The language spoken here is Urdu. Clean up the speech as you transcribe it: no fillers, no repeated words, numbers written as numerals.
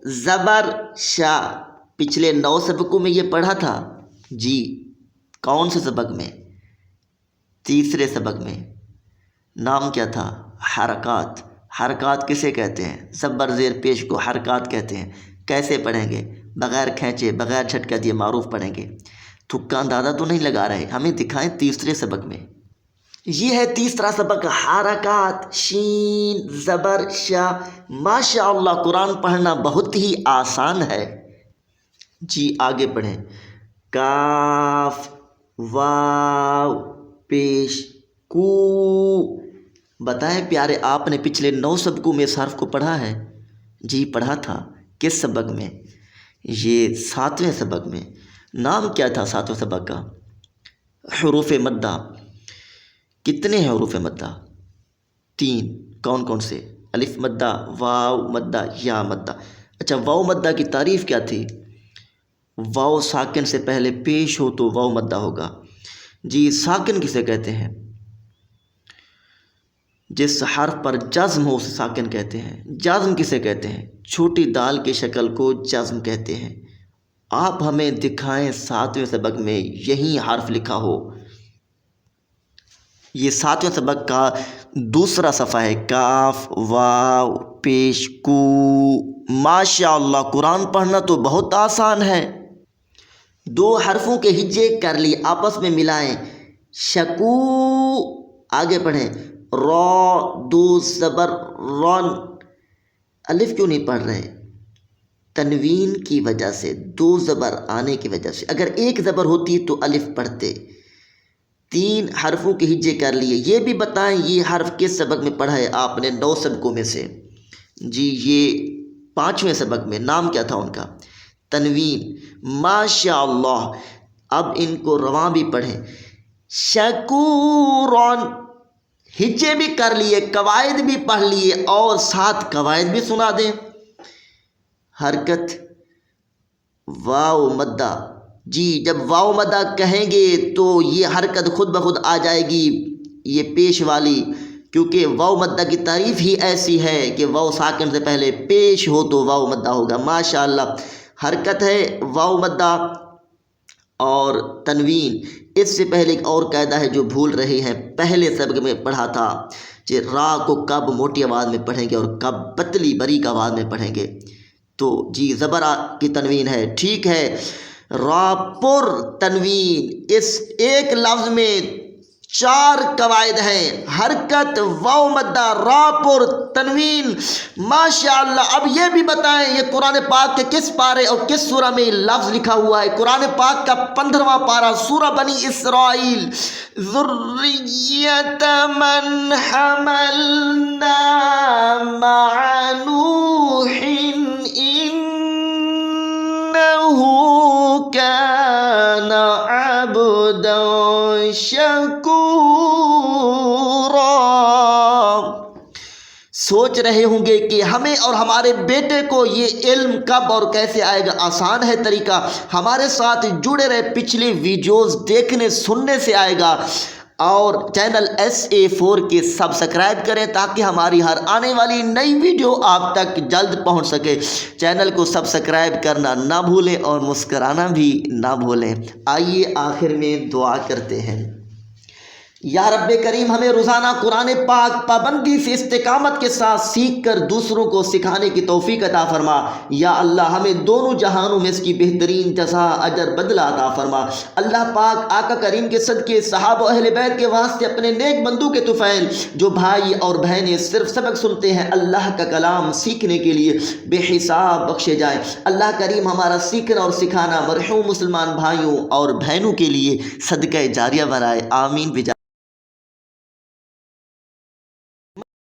زبر شا پچھلے 9 سبقوں میں یہ پڑھا تھا جی۔ کون سے سبق میں؟ تیسرے سبق میں۔ نام کیا تھا؟ حرکات۔ حرکات کسے کہتے ہیں؟ زبر زیر پیش کو حرکات کہتے ہیں۔ کیسے پڑھیں گے؟ بغیر کھینچے، بغیر جھٹکا دیے معروف پڑھیں گے۔ تھکا اندازہ تو نہیں لگا رہے، ہمیں دکھائیں تیسرے سبق میں۔ یہ ہے تیسرا سبق، حرکات، شین زبر شا۔ ماشاء اللہ قرآن پڑھنا بہت ہی آسان ہے جی۔ آگے پڑھیں۔ کاف واو پیش کو۔ بتائیں پیارے، آپ نے پچھلے 9 سبقوں میں اس حرف کو پڑھا ہے؟ جی پڑھا تھا۔ کس سبق میں؟ یہ 7ویں سبق میں۔ نام کیا تھا 7ویں سبق کا؟ حروف مدہ۔ کتنے ہیں حروف مدہ؟ 3۔ کون کون سے؟ الف مدہ، واو مدہ، یا مدہ۔ اچھا، واو مدہ کی تعریف کیا تھی؟ واو ساکن سے پہلے پیش ہو تو واو مدہ ہوگا جی۔ ساکن کسے کہتے ہیں؟ جس حرف پر جزم ہو اسے ساکن کہتے ہیں۔ جزم کسے کہتے ہیں؟ چھوٹی دال کی شکل کو جزم کہتے ہیں۔ آپ ہمیں دکھائیں 7ویں سبق میں یہی حرف لکھا ہو۔ یہ 7ویں سبق کا دوسرا صفحہ ہے۔ کاف واو پیش کو۔ ماشاء اللہ قرآن پڑھنا تو بہت آسان ہے۔ 2 حرفوں کے ہجے کر لیے، آپس میں ملائیں۔ شکو۔ آگے پڑھیں۔ را 2 زبر رن۔ الف کیوں نہیں پڑھ رہے؟ تنوین کی وجہ سے، 2 زبر آنے کی وجہ سے۔ اگر 1 زبر ہوتی تو الف پڑھتے۔ 3 حرفوں کے ہجے کر لیے۔ یہ بھی بتائیں یہ حرف کس سبق میں پڑھا ہے آپ نے 9 سبقوں میں سے؟ جی یہ 5ویں سبق میں۔ نام کیا تھا ان کا؟ تنوین۔ ماشاء اللہ، اب ان کو رواں بھی پڑھیں۔ شکورن۔ ہجے بھی کر لیے، قواعد بھی پڑھ لیے، اور ساتھ قواعد بھی سنا دیں۔ حرکت واو مدہ جی، جب واو مدہ کہیں گے تو یہ حرکت خود بخود آ جائے گی، یہ پیش والی، کیونکہ واو مدہ کی تعریف ہی ایسی ہے کہ واو ساکن سے پہلے پیش ہو تو واو مدہ ہوگا۔ ماشاء اللہ حرکت ہے واو مدہ اور تنوین۔ اس سے پہلے ایک اور قاعدہ ہے جو بھول رہے ہیں، پہلے سبق میں پڑھا تھا کہ را کو کب موٹی آواز میں پڑھیں گے اور کب پتلی باریک آواز میں پڑھیں گے۔ تو جی زبر کی تنوین ہے، ٹھیک ہے۔ را پر تنوین، اس ایک لفظ میں 4 قواعد ہیں۔ حرکت واو مدہ را پر تنوین۔ ماشاء اللہ، اب یہ بھی بتائیں یہ قرآن پاک کے کس پارے اور کس سورہ میں لفظ لکھا ہوا ہے؟ قرآن پاک کا 15واں پارہ، سورہ بنی اسرائیل۔ ذریۃ من حملنا مع نوح انہ کان عبدا شکورا۔ سوچ رہے ہوں گے کہ ہمیں اور ہمارے بیٹے کو یہ علم کب اور کیسے آئے گا؟ آسان ہے طریقہ، ہمارے ساتھ جڑے رہے، پچھلی ویڈیوز دیکھنے سننے سے آئے گا، اور چینل SA4 کے سبسکرائب کریں تاکہ ہماری ہر آنے والی نئی ویڈیو آپ تک جلد پہنچ سکے۔ چینل کو سبسکرائب کرنا نہ بھولیں اور مسکرانا بھی نہ بھولیں۔ آئیے آخر میں دعا کرتے ہیں۔ یا رب کریم، ہمیں روزانہ قرآن پاک پابندی سے استقامت کے ساتھ سیکھ کر دوسروں کو سکھانے کی توفیق عطا فرما۔ یا اللہ ہمیں دونوں جہانوں میں اس کی بہترین جزا اجر بدلہ عطا فرما۔ اللہ پاک آقا کریم کے صدقے، صحابہ و اہل بیت کے واسطے، اپنے نیک بندوں کے طفیل جو بھائی اور بہنیں صرف سبق سنتے ہیں، اللہ کا کلام سیکھنے کے لیے بے حساب بخشے جائے۔ اللہ کریم ہمارا سیکھنا اور سکھانا مرحوم مسلمان بھائیوں اور بہنوں کے لیے صدقہ جاریہ بنائے، آمین۔